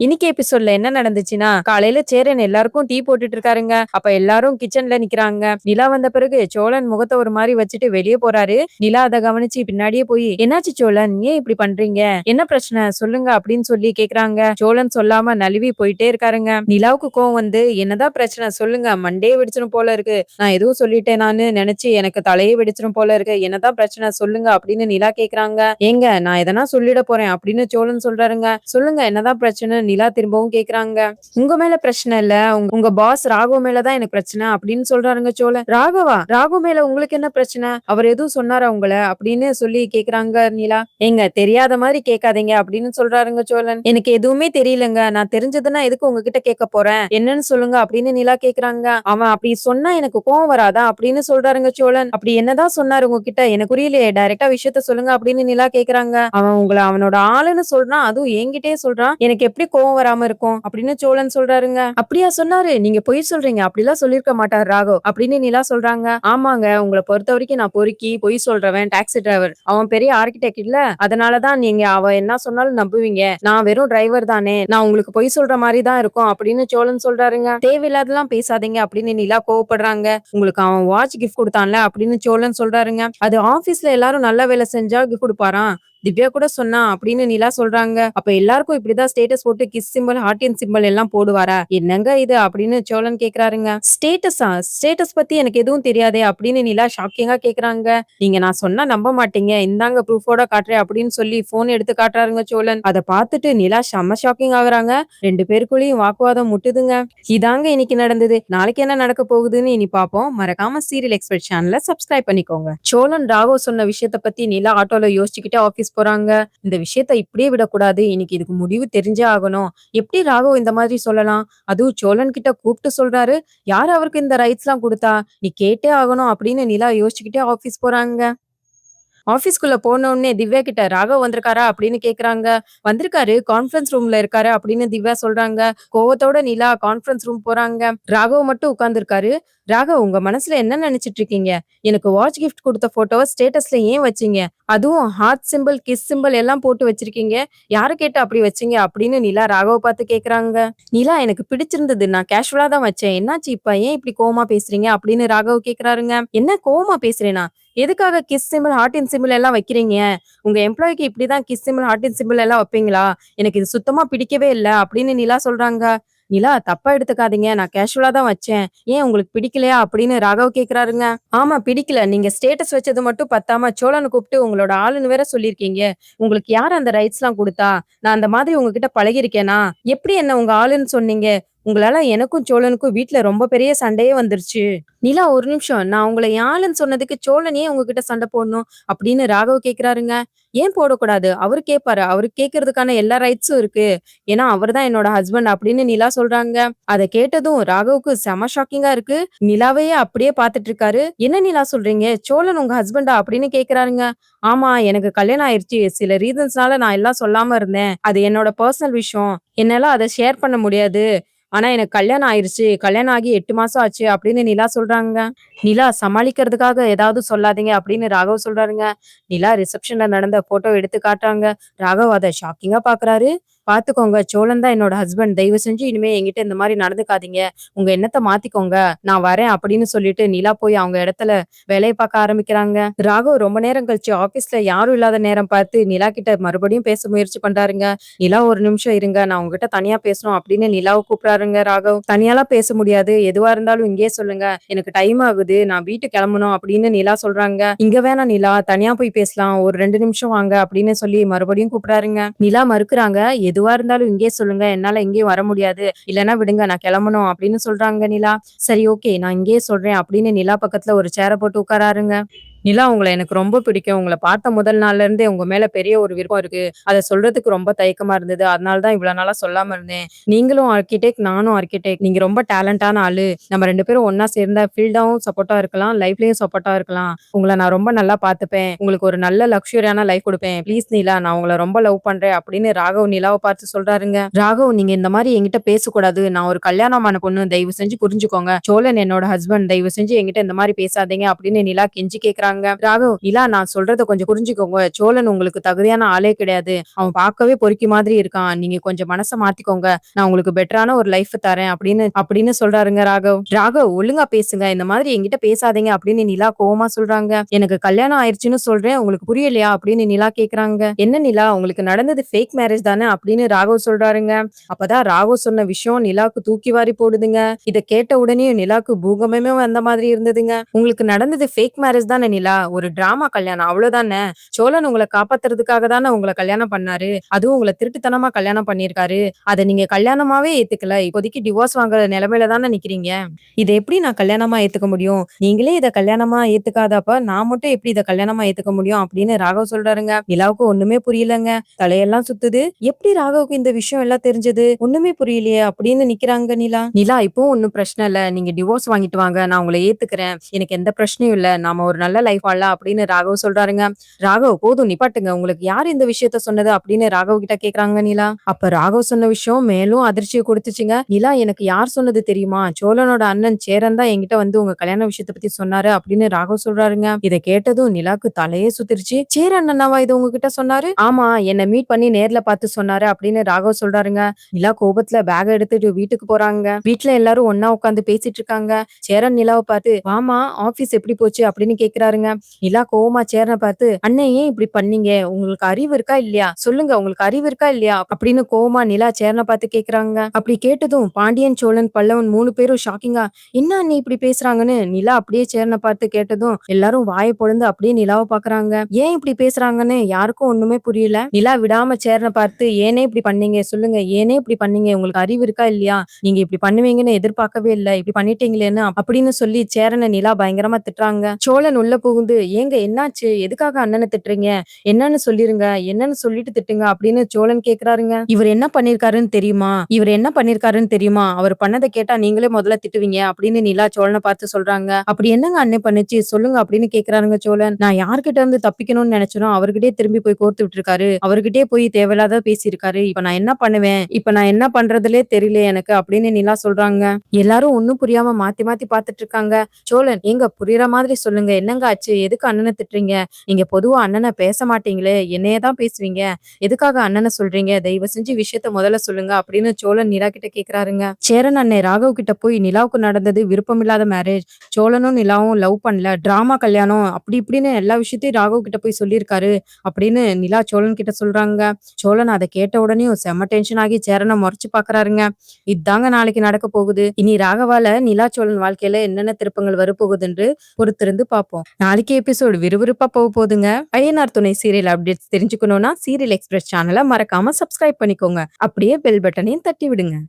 இன்னைக்கு எபிசோட்ல என்ன நடந்துச்சுன்னா, காலையில சேரன் எல்லாருக்கும் டீ போட்டுட்டு இருக்காருங்க. அப்ப எல்லாரும் கிச்சன்ல நிக்கிறாங்க. நிலா வந்த பிறகு சோழன் முகத்த ஒரு மாரி வச்சுட்டு வெளிய போறாரு. நிலா அத கவனிச்சு பின்னாடியே போய், "என்னாச்சு சோழன்? ஏன் இப்படி பண்றீங்க? என்ன பிரச்சனை? சொல்லுங்க" அப்படின்னு சொல்லி கேக்குறாங்க. சோழன் சொல்லாம நழுவி போயிட்டே இருக்காருங்க. நிலாவுக்கு கோவம் வந்து, "என்னதான் பிரச்சனை? சொல்லுங்க. மண்டையே வெடிச்சிரும் போல இருக்கு. நான் எதுவும் சொல்லிட்டேனான்னு நெனச்சு எனக்கு தலையே வெடிச்சிரும் போல இருக்கு. என்னதான் பிரச்சனை? சொல்லுங்க" அப்படின்னு நிலா கேக்குறாங்க. "ஏங்க நான் எதனா சொல்லிட போறேன்" அப்படின்னு சோழன் சொல்றாருங்க. "சொல்லுங்க என்னதான் பிரச்சனை?" நிலா திரும்பவும் கேக்குறாங்க. "உங்க மேல பிரச்சனை இல்ல. உங்க பாஸ் ராகவ் மேல தான் எனக்கு பிரச்சனை" அப்படின்னு சொல்றாருங்க சோழன். "ராகவா? ராகவ் மேல உங்களுக்கு என்ன பிரச்சனை? அவர் எதுவும் சொன்னாரா உங்கள?" அப்படின்னு சொல்லி கேக்குறாங்க நிலா. "ஏங்க தெரியாத மாதிரி கேட்காதீங்க" அப்படின்னு சொல்றாருங்க சோழன். "எனக்கு எதுவுமே தெரியலங்க. நான் தெரிஞ்சதுன்னா எதுக்கு உங்ககிட்ட கேட்க போறேன்? என்னன்னு சொல்லுங்க" அப்படின்னு நிலா கேக்குறாங்க. "அவன் அப்படி சொன்னா எனக்கு கோவம் வராதா?" அப்படின்னு சொல்றாருங்க சோழன். "அப்படி என்னதான் சொன்னாரு உங்ககிட்ட? எனக்கு புரியலையே. டைரக்டா விஷயத்த சொல்லுங்க" அப்படின்னு நிலா கேக்குறாங்க. "அவன் உங்கள அவனோட ஆளுன்னு சொல்றான். அதுவும் என்கிட்டயே சொல்றான். எனக்கு எப்படி கோவம் வராம இருக்கும்" அப்படின்னு சோழன் சொல்றாருங்க. "அப்படியா சொன்னாரு? நீங்க பொய் சொல்றீங்க. அப்படிலாம் சொல்லிருக்க மாட்டார் ராகவ்" அப்படின்னு நிலா சொல்றாங்க. "ஆமாங்க. உங்கள பொறுத்த வரைக்கும் நான் பொறுக்கி, பொய் சொல்றவன், டாக்ஸி டிரைவர். அவன் பெரிய ஆர்கிடெக்ட் இல்ல. அதனாலதான் நீங்க அவ என்ன சொன்னாலும் நம்புவீங்க. நான் வெறும் டிரைவர் தானே. நான் உங்களுக்கு பொய் சொல்ற மாதிரி தான் இருக்கும்" அப்படின்னு சோழன் சொல்றாருங்க. "தேவையில்லாதெல்லாம் பேசாதீங்க" அப்படின்னு நிலா கோவப்படுறாங்க. "உங்களுக்கு அவன் வாட்ச் கிஃப்ட் குடுத்தான்ல" அப்படின்னு சோழன் சொல்றாருங்க. "அது ஆபீஸ்ல எல்லாரும் நல்ல வேலை செஞ்சா கிஃப்ட் குடுப்பாராம். திவ்யா கூட சொன்னா" அப்படின்னு நிலா சொல்றாங்க. "அப்ப எல்லாருக்கும் இப்படிதான் ஸ்டேட்டஸ் போட்டு கிஸ் சிம்பல், ஹார்ட்டின் சிம்பல் எல்லாம் போடுவாரா? என்னங்க இது?" அப்படின்னு சோழன் கேக்குறாருங்க. "ஸ்டேட்டஸா? ஸ்டேட்டஸ் பத்தி எனக்கு எதுவும் தெரியாதே" அப்படின்னு நிலா ஷாக்கிங்கா கேக்குறாங்க. "நீங்க நான் சொன்னா நம்ப மாட்டீங்க. இந்தாங்க ப்ரூஃபோட காட்டுறேன்" அப்படின்னு சொல்லி போன் எடுத்து காட்டுறாருங்க சோழன். அத பார்த்துட்டு நிலா செம்ம ஷாக்கிங் ஆகுறாங்க. 2 பேருக்குள்ளயும் வாக்குவாதம் முட்டுதுங்க. இதாங்க இன்னைக்கு நடந்தது. நாளைக்கு என்ன நடக்க போகுதுன்னு இனி பாப்போம். மறக்காம சீரியல் எக்ஸ்பர்ட் சேனலை சப்ஸ்கிரைப் பண்ணிக்கோங்க. சோழன் ராகவ் சொன்ன விஷயத்த பத்தி நிலா ஆட்டோல யோசிச்சுக்கிட்டே ஆபீஸ் போறாங்க. இந்த விஷயத்த இப்படியே விடக்கூடாது. இன்னைக்கு இதுக்கு முடிவு தெரிஞ்சே ஆகணும். எப்படி ராகவ் இந்த மாதிரி சொல்லலாம்? அதுவும் சோழன் கிட்ட கூப்பிட்டு சொல்றாரு. யார் அவருக்கு இந்த ரைட்ஸ்லாம் குடுத்தா? நீ கேட்டே ஆகணும் அப்படின்னு நிலா யோசிச்சுக்கிட்டே ஆபீஸ் போறாங்க. ஆபீஸ்க்குள்ள போன உடனே திவ்யா கிட்ட ராகவ் வந்திருக்காரா அப்படின்னு கேக்குறாங்க. "வந்திருக்காரு. கான்ஃபரன்ஸ் ரூம்ல இருக்காரு" அப்படின்னு திவ்யா சொல்றாங்க. கோவத்தோட நிலா கான்ஃபரன்ஸ் ரூம் போறாங்க. ராகவ் மட்டும் உட்கார்ந்திருக்காரு. "ராகவ் உங்க மனசுல என்ன நினைச்சிட்டு இருக்கீங்க? எனக்கு வாட்ச் கிஃப்ட் கொடுத்த போட்டோவ ஸ்டேட்டஸ்ல ஏன் வச்சீங்க? அதுவும் ஹார்ட் சிம்பல், கிஸ் சிம்பல் எல்லாம் போட்டு வச்சிருக்கீங்க. யார கேட்டு அப்படி வச்சீங்க?" அப்படின்னு நிலா ராகவ பார்த்து கேக்குறாங்க. "நிலா எனக்கு பிடிச்சிருந்தது. நான் கேஷுவலா தான் வச்சேன். என்னாச்சு இப்ப? ஏன் இப்படி கோவமா பேசுறீங்க?" அப்படின்னு ராகவ் கேக்குறாருங்க. "என்ன கோவமா பேசுறேனா? எதுக்காக கிஸ் சிம்பிள், ஹார்ட்டின் சிம்பிள் எல்லாம் வைக்கிறீங்க? உங்க எம்ப்ளாயிக்கு இப்படிதான் கிஸ் சிம்பிள், ஹார்ட்டின் சிம்பிள் எல்லாம் வைப்பீங்களா? எனக்கு இது சுத்தமா பிடிக்கவே இல்ல" அப்படின்னு நிலா சொல்றாங்க. "நிலா தப்பா எடுத்துக்காதீங்க. நான் கேஷுவலா தான் வச்சேன். ஏன் உங்களுக்கு பிடிக்கலையா?" அப்படின்னு ராகவ் கேக்குறாருங்க. "ஆமா பிடிக்கல. நீங்க ஸ்டேட்டஸ் வச்சது மட்டும் பத்தாம சோழன கூப்பிட்டு உங்களோட ஆளுன்னு வேற சொல்லியிருக்கீங்க. உங்களுக்கு யார் அந்த ரைட்ஸ்லாம் குடுத்தா? நான் அந்த மாதிரி உங்ககிட்ட பழகியிருக்கேனா? எப்படி என்ன உங்க ஆளுன்னு சொன்னீங்க? உங்களால எனக்கும் சோழனுக்கும் வீட்ல ரொம்ப பெரிய சண்டையே வந்துருச்சு." "நிலா ஒரு நிமிஷம். நான் உங்கள என் ஆளுன்னு சொன்னதுக்கு சோழன் ஏன் உங்ககிட்ட சண்டை போடணும்?" அப்படின்னு ராகவ் கேக்குறாருங்க. "ஏன் போடக்கூடாது? அவரு கேட்பாரு. அவருக்கு கேட்கறதுக்கான எல்லா ரைட்ஸும் இருக்கு. ஏன்னா அவர் தான் என்னோட ஹஸ்பண்ட்" அப்படின்னு நிலா சொல்றாங்க. அத கேட்டதும் ராகவுக்கு செம ஷாக்கிங்கா இருக்கு. நிலாவையே அப்படியே பார்த்துட்டு இருக்காரு. "என்ன நிலா சொல்றீங்க? சோழன் உங்க ஹஸ்பண்டா?" அப்படின்னு கேக்குறாருங்க. "ஆமா, எனக்கு கல்யாணம் ஆயிருச்சு. சில ரீசன்ஸ்னால நான் எல்லாம் சொல்லாம இருந்தேன். அது என்னோட பர்சனல் விஷயம். என்னால அத ஷேர் பண்ண முடியாது. ஆனா எனக்கு கல்யாணம் ஆயிருச்சு. கல்யாணம் ஆகி 8 மாசம் ஆச்சு" அப்படின்னு நிலா சொல்றாங்க. "நிலா சமாளிக்கிறதுக்காக ஏதாவது சொல்லாதீங்க" அப்படின்னு ராகவ் சொல்றாருங்க. நிலா ரிசப்ஷன்ல நடந்த போட்டோ எடுத்து காட்டுறாங்க. ராகவ் அத ஷாக்கிங்கா பாக்குறாரு. "பாத்துக்கோங்க, சோழன் தான் என்னோட ஹஸ்பண்ட். தயவு செஞ்சு இனிமே என்கிட்ட இந்த மாதிரி நடந்துக்காதீங்க. உங்க எண்ணத்த மாத்திக்கோங்க. நான் வரேன்" அப்படின்னு சொல்லிட்டு நிலா போய் அவங்க இடத்துல வேலைய பார்க்க ஆரம்பிக்கிறாங்க. ராகவ் ரொம்ப நேரம் கழிச்சு ஆபீஸ்ல யாரும் இல்லாத நேரம் பார்த்து நிலா கிட்ட மறுபடியும் பேச முயற்சி பண்றாருங்க. "நிலா ஒரு நிமிஷம் இருங்க. நான் உங்ககிட்ட தனியா பேசணும்" அப்படின்னு நிலாவ கூப்பிடுறாருங்க ராகவ். "தனியாலாம் பேச முடியாது. எதுவா இருந்தாலும் இங்கேயே சொல்லுங்க. எனக்கு டைம் ஆகுது. நான் வீட்டுக்கு கிளம்பணும்" அப்படின்னு நிலா சொல்றாங்க. "இங்க வேணாம் நிலா. தனியா போய் பேசலாம். ஒரு 2 நிமிஷம் வாங்க" அப்படின்னு சொல்லி மறுபடியும் கூப்பிடுறாருங்க. நிலா மறுக்குறாங்க. "எதுவா இருந்தாலும் இங்கேயே சொல்லுங்க. என்னால எங்கேயும் வர முடியாது. இல்லன்னா விடுங்க. நான் கிளம்பணும்" அப்படின்னு சொல்றாங்க நிலா. "சரி ஓகே. நான் இங்கேயே சொல்றேன்" அப்படின்னு நிலா பக்கத்துல ஒரு சேர போட்டு உட்காராருங்க. "நிலா உங்கள எனக்கு ரொம்ப பிடிக்கும். உங்கள பார்த்த முதல் நாள்ல இருந்தே உங்க மேல பெரிய ஒரு விருப்பம் இருக்கு. அத சொல்றதுக்கு ரொம்ப தயக்கமா இருந்தது. அதனால தான் இவ்வளவு நாளா சொல்லாம இருந்தேன். நீங்களும் ஆர்க்கிடெக்ட், நானும் ஆர்க்கிடெக்ட். நீங்க ரொம்ப டேலண்டான ஆளு. நம்ம 2 பேரும் ஒண்ணா சேர்ந்தா ஃபீல்டாவும் சப்போர்ட்டா இருக்கலாம். லைஃப்லயும் சப்போர்ட்டா இருக்கலாம். உங்கள நான் ரொம்ப நல்லா பார்த்துப்பேன். உங்களுக்கு ஒரு நல்ல லக்ஸூரியான லைஃப் குடுப்பேன். ப்ளீஸ் நிலா, நான் உங்கள ரொம்ப லவ் பண்றேன்" அப்படின்னு ராகவ் நிலாவ பார்த்து சொல்றாருங்க. "ராகவ் நீங்க இந்த மாதிரி என்கிட்ட பேசக்கூடாது. நான் ஒரு கல்யாணமான பொண்ணு. தயவு செஞ்சு புரிஞ்சுக்கோங்க. சோழன் என்னோட ஹஸ்பண்ட். தயவு செஞ்சு என்கிட்ட இந்த மாதிரி பேசாதீங்க" அப்படின்னு நிலா கெஞ்சி கேக்குறாங்க. சொல்றாங்க. ராகவ், நிலா நான் சொல்றத கொஞ்சம் புரிஞ்சுக்கோங்க. சோழன் உங்களுக்கு தகுதியான ஆளே கிடையாது. அவன் பார்க்கவே பொறுக்கி மாதிரி இருக்கான். நீங்க கொஞ்சம் மனச மாத்திக்கோங்க. நான் உங்களுக்கு பெட்டரான ஒரு லைஃப் தரேன் அப்படின்னு அப்படின்னு சொல்றாருங்க ராகவ். ராகவ், ஒழுங்கா பேசுங்க. இந்த மாதிரி என்கிட்ட பேசாதீங்க அப்படின்னு நிலா கோவமா சொல்றாங்க. எனக்கு கல்யாணம் ஆயிருச்சுன்னு சொல்றேன். உங்களுக்கு புரியலையா அப்படின்னு நிலா கேக்குறாங்க. என்ன நிலா, உங்களுக்கு நடந்தது ஃபேக் மேரேஜ் தானே அப்படின்னு ராகவ் சொல்றாருங்க. அப்பதான் ராகவ் சொன்ன விஷயம் நிலாக்கு தூக்கி வாரி போடுதுங்க. இத கேட்ட உடனே நிலாக்கு பூகம்பமே வந்த மாதிரி இருந்ததுங்க. உங்களுக்கு நடந்தது ஃபேக் மேரேஜ் தானே நிலா, ஒரு டிராமா கல்யாணம் அவ்வளவுதானே. சோழன் உங்களை காப்பாத்துறதுக்காக தானே உங்களை கல்யாணம் பண்ணாரு. அதுவும் உங்களை திருட்டுத்தனமா கல்யாணம் பண்ணிருக்காரு. அத நீங்க கல்யாணமாவே ஏத்துக்கல. இப்போதைக்கு டிவோர்ஸ் வாங்குற நிலைமையில தானே நிக்கிறீங்க. இத எப்படி நான் கல்யாணமா ஏத்துக்க முடியும்? நீங்களே இத கல்யாணமா ஏத்துக்காதப்ப நான் மட்டும் எப்படி இத கல்யாணமா ஏத்துக்க முடியும் அப்படின்னு ராகவ் சொல்றாருங்க. நிலாவுக்கு ஒண்ணுமே புரியலங்க. தலையெல்லாம் சுத்துது. எப்படி ராகவுக்கு இந்த விஷயம் எல்லாம் தெரிஞ்சது? ஒண்ணுமே புரியலையே அப்படின்னு நிக்கிறாங்க நிலா. நிலா, இப்பவும் ஒண்ணும் பிரச்சனை இல்ல. நீங்க டிவோர்ஸ் வாங்கிட்டு வாங்க. நான் உங்களை ஏத்துக்கிறேன். எனக்கு எந்த பிரச்சனையும் இல்ல. நாம ஒரு நல்ல லைஃப் வாழலாம் அப்படின்னு ராகவ் சொல்றாருங்க. ராகவ், போதும் நிப்பாட்டுங்க. உங்களுக்கு யார் இந்த விஷயத்த சொன்னது அப்படின்னு ராகவ் கிட்ட கேக்குறாங்க நிலா. அப்ப ராகவ் சொன்ன விஷயம் மேலும் அதிர்ச்சியை கொடுத்துச்சுங்க. நிலா, எனக்கு யார் சொன்னது தெரியுமா? சோழனோட அண்ணன் சேரன் தான் என்கிட்ட வந்து உங்க கல்யாண விஷயத்தை பத்தி சொன்னாரு அப்படின்னு ராகவ் சொல்றாருங்க. இத கேட்டதும் நிலாக்கு தலையே சுத்திருச்சு. சேரன் அண்ணாவா இது உங்ககிட்ட சொன்னாரு? ஆமா, என்ன மீட் பண்ணி நேர்ல பார்த்து சொன்னாரு அப்படின்னு ராகவ் சொல்றாருங்க. நிலா கோபத்துல பேக் எடுத்துட்டு வீட்டுக்கு போறாங்க. வீட்டுல எல்லாரும் ஒன்னா உட்காந்து பேசிட்டு இருக்காங்க. சேரன் நிலாவை பார்த்து, வாமா ஆபீஸ் எப்படி போச்சு அப்படின்னு கேக்குறாருங்க. நிலா கோவமா சேரனை பார்த்து, அண்ணே ஏன் இப்படி பண்ணீங்க? உங்களுக்கு அறிவு இருக்கா இல்லையா? சொல்லுங்க, உங்களுக்கு அறிவு இருக்கா இல்லையா அப்படின்னு கோவமா நிலா சேரனை பார்த்து கேக்குறாங்க. அப்படி கேட்டதும் பாண்டியன், சோழன், பல்லவன் 3 பேரும் ஷாக்கிங்கா, என்ன அண்ணி இப்படி பேசுறாங்கன்னு நிலா அப்படியே சேரனை பார்த்து கேட்டதும் எல்லாரும் வாயை பொளந்து அப்படியே நிலாவை பாக்குறாங்க. ஏன் இப்படி பேசுறாங்கன்னு யாருக்கும் ஒண்ணுமே புரியல. நிலா விடாம சேரனை பார்த்து, ஏனே இப்படி பண்ணீங்க? சொல்லுங்க, ஏனே இப்படி பண்ணீங்க? உங்களுக்கு அறிவு இருக்கா இல்லையா? நீங்க இப்படி பண்ணுவீங்கன்னு எதிர்பார்க்கவே இல்ல. இப்படி பண்ணிட்டீங்களேன்னு அப்படின்னு சொல்லி சேரனை நிலா பயங்கரமா திட்டுறாங்க. சோழன் உள்ள புகுந்து, ஏங்க என்னாச்சு? எதுக்காக அண்ணனை திட்டுறீங்க? என்னன்னு சொல்லிருங்க. என்னன்னு சொல்லிட்டு திட்டுங்க அப்படின்னு சோழன் கேக்குறாருங்க. இவர் என்ன பண்ணிருக்காருன்னு தெரியுமா? இவர் என்ன பண்ணிருக்காருன்னு தெரியுமா? அவர் பண்ணதை கேட்டா நீங்களே முதல்ல திட்டுவீங்க அப்படின்னு நிலா சோழனை பார்த்து சொல்றாங்க. அப்படி என்னங்க அண்ணன் பண்ணுச்சு சொல்லுங்க அப்படின்னு கேக்குறாருங்க சோழன். நான் யார்கிட்ட இருந்து தப்பிக்கணும்னு நினைச்சனோ அவர்கிட்டயே திரும்பி போய் கோர்த்து விட்டுருக்காரு. அவர்கிட்டயே போய் தேவையில்லாத பேசியிருக்காரு. இப்ப நான் என்ன பண்ணுவேன்? இப்ப நான் என்ன பண்றதுலே தெரியல எனக்கு அப்படின்னு நிலா சொல்றாங்க. எல்லாரும் ஒண்ணும் புரியாம மாத்தி மாத்தி பாத்துட்டு இருக்காங்க. சோழன், எங்க புரியுற மாதிரி சொல்லுங்க. என்னங்க ஆச்சு? எதுக்கு அண்ணனை திட்டுறீங்க? நீங்க பொதுவா அண்ணனை பேச மாட்டீங்களே, என்னையே தான் பேசுவீங்க. எதுக்காக அண்ணனை சொல்றீங்க? தயவு செஞ்சு விஷயத்த முதல்ல சொல்லுங்க அப்படின்னு சோழன் நிலா கிட்ட கேக்குறாருங்க. சேரன் அண்ணே ராகவ் கிட்ட போய் நிலாவுக்கு நடந்தது விருப்பமில்லாத மேரேஜ், சோழனும் நிலாவும் லவ் பண்ணல, டிராமா கல்யாணம், அப்படி இப்படின்னு எல்லா விஷயத்தையும் ராகவ் கிட்ட போய் சொல்லியிருக்காரு அப்படின்னு நிலா சோழன் கிட்ட சொல்றாங்க. சோழன் அதை கேட்ட உடனே செம்ம டென்ஷன் ஆகி சேரனை முறைச்சு பாக்குறாருங்க. இதாங்க நாளைக்கு நடக்க போகுது. இனி ராகவால நிலா சோழன் வாழ்க்கையில என்னென்ன திருப்பங்கள் வரப்போகுதுன்னு பொறுத்திருந்து பார்ப்போம். நாளைக்கு எபிசோடு விறுவிறுப்பா போக போகுதுங்க. ஐயனார் துணை சீரியல் அப்டேட்ஸ் தெரிஞ்சுக்கணும்னா சீரியல் எக்ஸ்பிரஸ் சேனலை மறக்காம சப்ஸ்கிரைப் பண்ணிக்கோங்க. அப்படியே பெல் பட்டனையும் தட்டி விடுங்க.